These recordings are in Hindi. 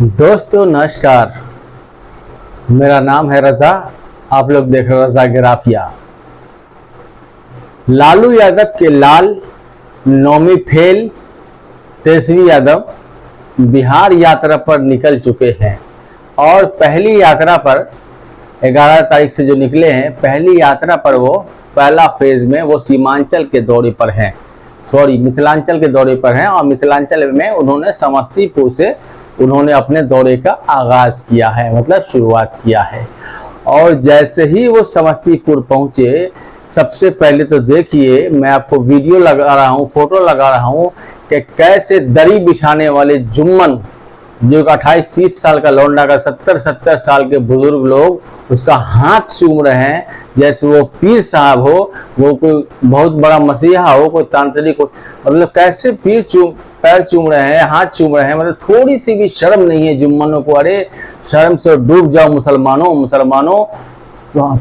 दोस्तों नमस्कार। मेरा नाम है रजा। आप लोग देख रहे हैं रजा ग्राफिया। लालू यादव के लाल नौमी फेल तेजस्वी यादव बिहार यात्रा पर निकल चुके हैं और पहली यात्रा पर 11 तारीख से जो निकले हैं, पहली यात्रा पर वो पहला फेज में वो सीमांचल के दौरे पर हैं, मिथिलांचल के दौरे पर हैं और मिथिलांचल में उन्होंने समस्तीपुर से उन्होंने अपने दौरे का आगाज किया है, मतलब शुरुआत किया है। और जैसे ही वो समस्तीपुर पहुंचे, सबसे पहले तो देखिए, मैं आपको वीडियो लगा रहा हूं, फोटो लगा रहा हूं कि कैसे दरी बिछाने वाले जुम्मन, जो 28-30 साल का लौंडा का 70-70 साल के बुजुर्ग लोग उसका हाथ चूम रहे हैं, जैसे वो पीर साहब हो, वो कोई बहुत बड़ा मसीहा हो, कोई तांत्रिक हो। मतलब कैसे पैर चूम रहे हैं, हाथ चूम रहे हैं, मतलब थोड़ी सी भी शर्म नहीं है जुम्मनों को। अरे शर्म से डूब जाओ मुसलमानों,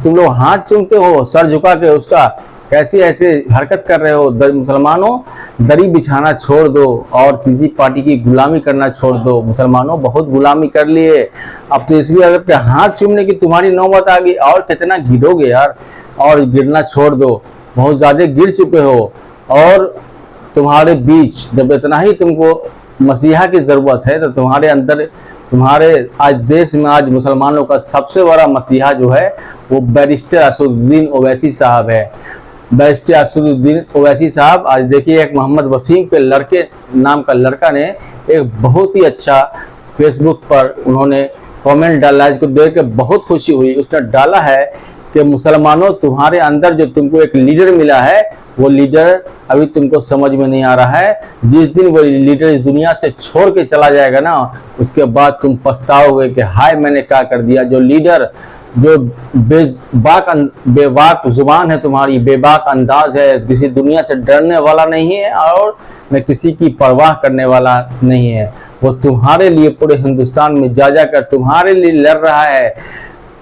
तुम लोग हाथ चूमते हो सर झुका के, उसका कैसी ऐसे हरकत कर रहे हो। मुसलमानों, दरी बिछाना छोड़ दो और किसी पार्टी की गुलामी करना छोड़ दो। मुसलमानों बहुत गुलामी कर लिए, अब तो इसलिए अगर के हाथ चूमने की तुम्हारी नौबत आ गई। और कितना गिरोगे यार, और गिरना छोड़ दो, बहुत ज़्यादा गिर चुके हो। और तुम्हारे बीच जब इतना ही तुमको मसीहा की ज़रूरत है, तो तुम्हारे अंदर, तुम्हारे आज देश में आज मुसलमानों का सबसे बड़ा मसीहा जो है वो बैरिस्टर असदुद्दीन ओवैसी साहब है। बैरिस्टर असदुद्दीन ओवैसी साहब, आज देखिए एक मोहम्मद वसीम के लड़के नाम का लड़का ने एक बहुत ही अच्छा फेसबुक पर उन्होंने कमेंट डाला, इसको देख के बहुत खुशी हुई। उसने डाला है कि मुसलमानों, तुम्हारे अंदर जो तुमको एक लीडर मिला है, वो लीडर अभी तुमको समझ में नहीं आ रहा है। जिस दिन वो लीडर इस दुनिया से छोड़ के चला जाएगा ना, उसके बाद तुम पछताओगे कि हाय मैंने क्या कर दिया। जो लीडर जो बेबाक जुबान है तुम्हारी, बेबाक अंदाज है, किसी दुनिया से डरने वाला नहीं है और न किसी की परवाह करने वाला नहीं है, वो तुम्हारे लिए पूरे हिंदुस्तान में जा कर तुम्हारे लिए लड़ रहा है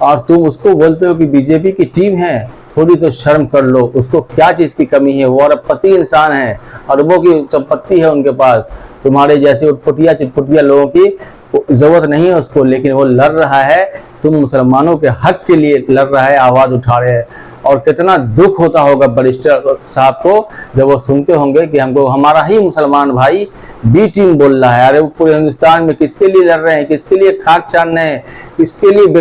और तुम उसको बोलते हो कि बीजेपी की टीम है। थोड़ी तो शर्म कर लो। उसको क्या चीज़ की कमी है? वो अरबपति इंसान है, अरबों की संपत्ति है उनके पास। तुम्हारे जैसे उटपटिया चिटपटिया लोगों की ज़रूरत नहीं है उसको, लेकिन वो लड़ रहा है, तुम मुसलमानों के हक के लिए लड़ रहा है, आवाज़ उठा रहे हैं। और कितना दुख होता होगा बैरिस्टर साहब को जब वो सुनते होंगे कि हमको हमारा ही मुसलमान भाई बी टीम बोल रहा है। अरे वो पूरे हिंदुस्तान में किसके लिए लड़ रहे हैं, किसके लिए खाक छान रहे हैं,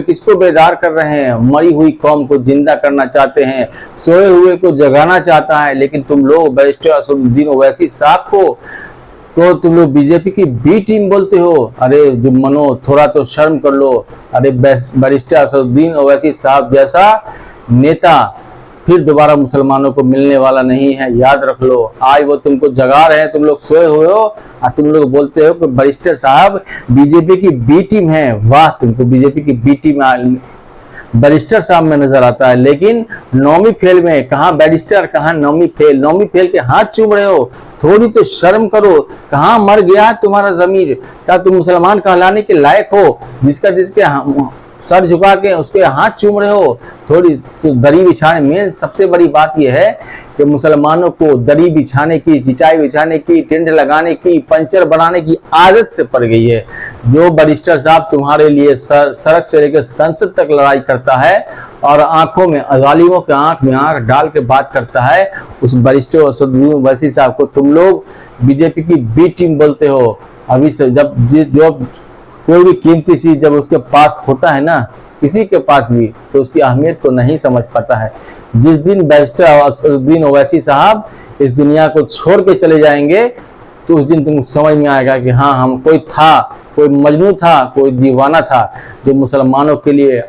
किसको बेदार कर रहे हैं। मरी हुई कौम को जिंदा करना चाहते हैं, सोए हुए को जगाना चाहता है, लेकिन तुम लोग बैरिस्टर असदुद्दीन ओवैसी साहब को तुम लोग बीजेपी की बी टीम बोलते हो। अरे जुम्मनो, थोड़ा तो शर्म कर लो। अरे बैरिस्टर असदुद्दीन ओवैसी साहब जैसा नेता फिर दोबारा मुसलमानों को मिलने वाला नहीं है, याद रख लो। आज वो तुमको जगा रहे हैं, तुम लोग सोए हुए हो और तुम लोग बोलते हो कि बैरिस्टर साहब बीजेपी की बी टीम है। वाह, तुमको बीजेपी की बी टीम बैरिस्टर साहब में नजर आता है, लेकिन नौमी फेल में कहाँ बैरिस्टर, कहाँ नौमी फेल के हाथ चूम रहे हो। थोड़ी तो शर्म करो। कहाँ मर गया है तुम्हारा जमीर? क्या तुम मुसलमान कहलाने के लायक हो? जिसके सर झुका के उसके हाथ चूम रहे हो। थोड़ी तो दरी बिछाने में सबसे बड़ी बात यह है कि मुसलमानों को दरी बिछाने की, चिटाई बिछाने की, टेंट लगाने की, पंचर बनाने की आदत से पड़ गई है। जो बैरिस्टर साहब तुम्हारे लिए सड़क से लेकर संसद तक लड़ाई करता है और आंखों में, जालिमों के आंख में आंख डाल के बात करता है, उस बैरिस्टर असदुद्दीन ओवैसी साहब को तुम लोग बीजेपी की बी टीम बोलते हो। अभी से जब कोई भी कीमती चीज जब उसके पास होता है ना, किसी के पास भी, तो उसकी अहमियत को नहीं समझ पाता है। जिस दिन बैरिस्टर असदुद्दीन ओवैसी साहब इस दुनिया को छोड़ के चले जाएंगे, तो उस दिन तुमको समझ में आएगा कि हाँ, हम कोई मजनू था, कोई दीवाना था, जो मुसलमानों के लिए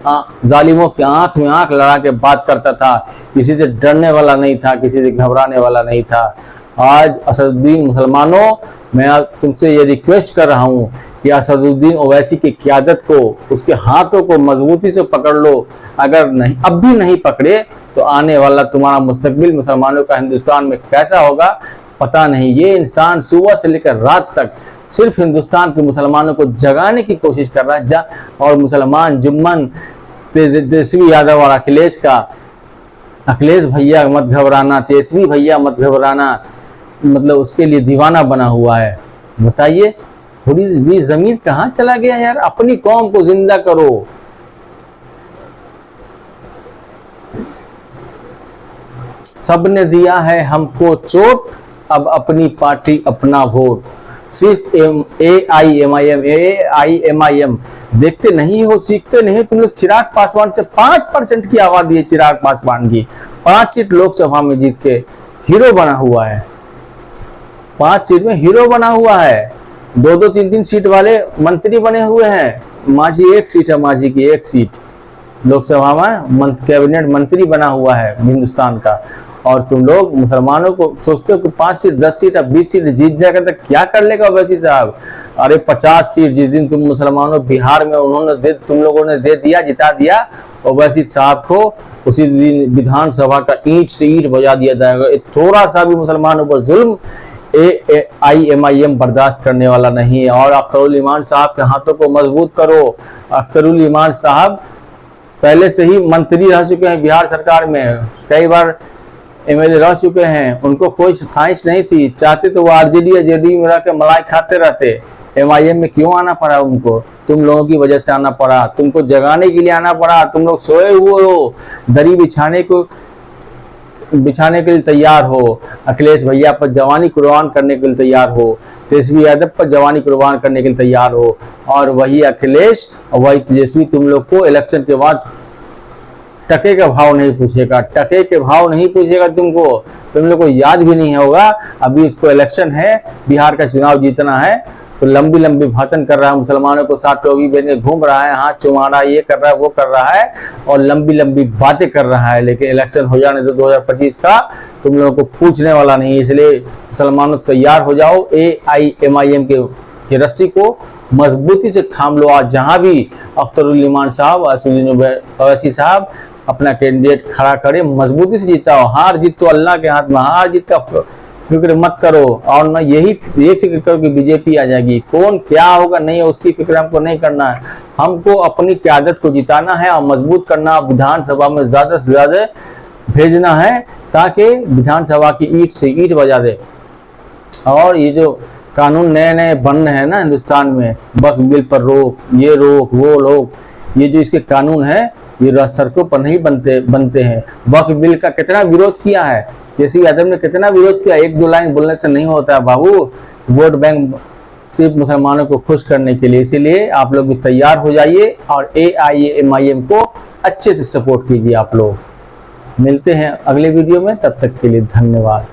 जालिमों की आंख में आंख लड़ा के बात करता था, किसी से डरने वाला नहीं था, किसी से घबराने वाला नहीं था। आज असदुद्दीन, मुसलमानों, मैं तुमसे ये रिक्वेस्ट कर रहा हूँ कि असदुद्दीन ओवैसी की क़यादत को, उसके हाथों को मजबूती से पकड़ लो। अगर नहीं, अब भी नहीं पकड़े, तो आने वाला तुम्हारा मुस्तकबिल मुसलमानों का हिंदुस्तान में कैसा होगा पता नहीं। ये इंसान सुबह से लेकर रात तक सिर्फ हिंदुस्तान के मुसलमानों को जगाने की कोशिश कर रहा है। और मुसलमान जुम्मन तेजस्वी यादव और अखिलेश भैया मत घबराना, तेजस्वी भैया मत घबराना, मतलब उसके लिए दीवाना बना हुआ है। बताइए, थोड़ी भी ज़मीर कहाँ चला गया यार? अपनी कौम को जिंदा करो। सबने दिया है हमको चोट, अब अपनी पार्टी अपना वोट। सिर्फ AIMIM देखते नहीं हो, सीखते नहीं तुम लोग। चिराग पासवान से 5% की आबादी है चिराग पासवान की, 5 सीट लोकसभा में जीत के हीरो बना हुआ है। 5 सीट में हीरो बना हुआ है। 2-2, 3-3 सीट वाले मंत्री बने हुए हैं। माझी 1 सीट है, माझी की 1 सीट लोकसभा में कैबिनेट मंत्री बना हुआ है हिंदुस्तान का। और तुम लोग मुसलमानों को सोचते हो कि 5 सीट 10 सीट अब 20 सीट जीत जाएगा तो क्या कर लेगा ओवैसी साहब? अरे 50 सीट जिस दिन तुम मुसलमानों बिहार में उन्होंने तुम लोगों ने दे दिया, जिता दिया ओवैसी साहब को, उसी दिन विधानसभा का ईंट से ईंट बजा दिया जाएगा। थोड़ा सा भी मुसलमानों पर जुल्म AIMIM बर्दाश्त करने वाला नहीं है। और अख्तरुल ईमान साहब के हाथों को मजबूत करो। अख्तरुल ईमान साहब पहले से ही मंत्री रह चुके हैं बिहार सरकार में, कई बार MLA रह चुके हैं। उनको कोई ख्वाहिश नहीं थी, चाहते तो वो RJD या JDU में रह के मलाई खाते रहते। MIM में क्यों आना पड़ा उनको? तुम लोगों की वजह से आना पड़ा, तुमको जगाने के लिए आना पड़ा। तुम लोग सोए हुए हो, दरी बिछाने के लिए तैयार हो। अखिलेश भैया पर जवानी कुर्बान करने के लिए तैयार हो, तेजस्वी यादव पर जवानी कुर्बान करने के लिए तैयार हो। और वही अखिलेश और वही तेजस्वी तुम लोग को इलेक्शन के बाद टके का भाव नहीं पूछेगा, टके के भाव नहीं पूछेगा तुमको। तुम लोग को याद भी नहीं होगा, अभी इसको इलेक्शन है, बिहार का चुनाव जीतना है, तो लंबी लंबी भाषण कर रहा है, मुसलमानों को साथ टोपी पहन के घूम रहा है, हाथ चुमा रहा है, ये कर रहा है, वो कर रहा है, और लंबी लंबी बातें कर रहा है। लेकिन इलेक्शन हो जाने तो 2025 का तुम लोगों को पूछने वाला नहीं है। इसलिए मुसलमानों तैयार हो जाओ, AIMIM के रस्सी को मजबूती से थाम लो। आज जहां भी अख्तरुल ईमान साहब, ओवैसी साहब अपना कैंडिडेट खड़ा करे, मजबूती से जीताओ। हार जीत तो अल्लाह के हाथ में, हार जीत का फिक्र मत करो। और ना ये फिक्र करो कि बीजेपी आ जाएगी, कौन क्या होगा नहीं है उसकी फिक्र हमको नहीं करना है। हमको अपनी क़यादत को जिताना है और मजबूत करना, विधानसभा में ज़्यादा से ज़्यादा भेजना है ताकि विधानसभा की ईंट से ईंट बजा दे। और ये जो कानून नए नए बन रहे हैं ना हिंदुस्तान में, वक्फ बिल पर रोक, ये रोक, वो रोक, ये जो इसके कानून है ये सड़कों पर नहीं बनते हैं। वक्फ बिल का कितना विरोध किया है तेजस्वी यादव ने, कितना विरोध किया। 1-2 लाइन बोलने से नहीं होता है बाबू। वोट बैंक सिर्फ मुसलमानों को खुश करने के लिए। इसीलिए आप लोग भी तैयार हो जाइए और AIMIM को अच्छे से सपोर्ट कीजिए। आप लोग मिलते हैं अगले वीडियो में, तब तक के लिए धन्यवाद।